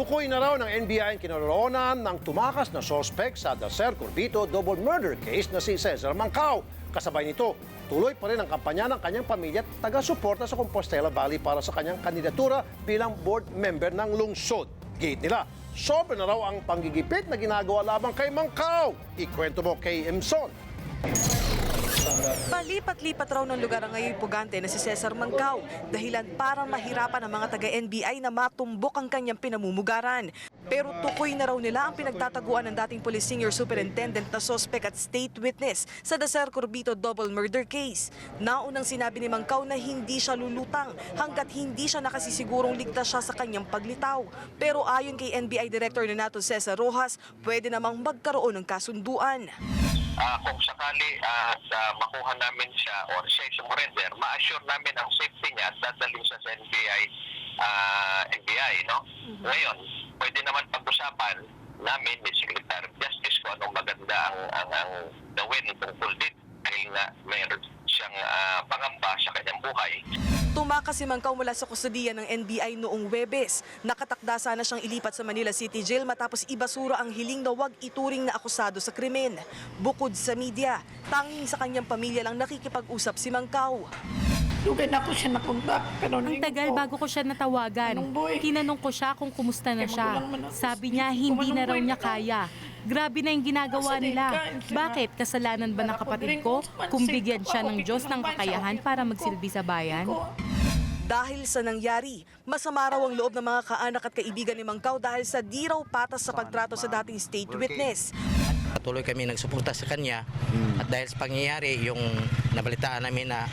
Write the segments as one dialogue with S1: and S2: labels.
S1: Tukoy na raw ng NBI ang kinaroroonan ng tumakas na sospek sa Dacer Corbito double murder case na si Cesar Mancao. Kasabay nito, tuloy pa rin ang kampanya ng kanyang pamilya at taga-suporta sa Compostela Valley para sa kanyang kandidatura bilang board member ng lungsod. Gate nila, sobra na raw ang panggigipit na ginagawa labang kay Mancao. Ikwento mo kay Emson.
S2: Palipat-lipat raw ng lugar ang ngayon pugante na si Cesar Mancao, dahilan para mahirapan ang mga taga-NBI na matumbok ang kanyang pinamumugaran. Pero tukoy na raw nila ang pinagtataguan ng dating Police Senior Superintendent na sospek at state witness sa Dacer Corbito double murder case. Naunang sinabi ni Mancao na hindi siya lulutang hanggat hindi siya nakasisigurong ligtas siya sa kanyang paglitaw. Pero ayon kay NBI Director Renato Cesar Rojas, pwede namang magkaroon ng kasunduan.
S3: Kung sakali makuha namin siya or siya sumurrender, ma-assure namin ang safety niya at dadalhin siya sa NBI, no? Ngayon, pwede naman pag-usapan namin ni Secretary of Justice kung anong maganda ang gawin tungkol dito dahil nga mayroon siyang pangamba sa kanyang buhay.
S2: Tumakas si Mancao mula sa kustodiya ng NBI noong Huwebes. Nakatakda sana siyang ilipat sa Manila City Jail matapos ibasura ang hiling na wag ituring na akusado sa krimen. Bukod sa media, tanging sa kanyang pamilya lang nakikipag-usap si Mancao.
S4: Lugay na ako siya napunta.
S5: Ang tagal bago ko siya natawagan. Tinanong ko siya kung kumusta na siya. Sabi niya hindi na raw niya kaya. Grabe na yung ginagawa nila. Bakit? Kasalanan ba ng kapatid ko kung bigyan siya ng Diyos ng kakayahan para magsilbi sa bayan?
S2: Dahil sa nangyari, masama raw ang loob ng mga kaanak at kaibigan ni Mancao dahil sa di raw patas sa pagtrato sa dating state witness.
S6: Patuloy kami nagsuporta sa kanya at dahil sa pangyayari yung nabalitaan namin na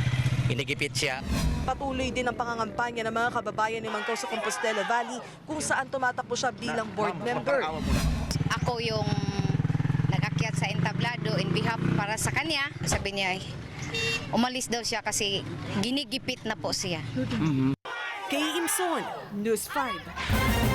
S6: inigipit siya.
S2: Patuloy din ang pangangampanya ng mga kababayan ni Mancao sa Compostela Valley kung saan tumatakbo siya bilang board member.
S7: Ako yung nag-akyat sa entablado in behalf para sa kanya. Sabi niya, umalis daw siya kasi ginigipit na po siya.
S2: Kay Imson, News 5.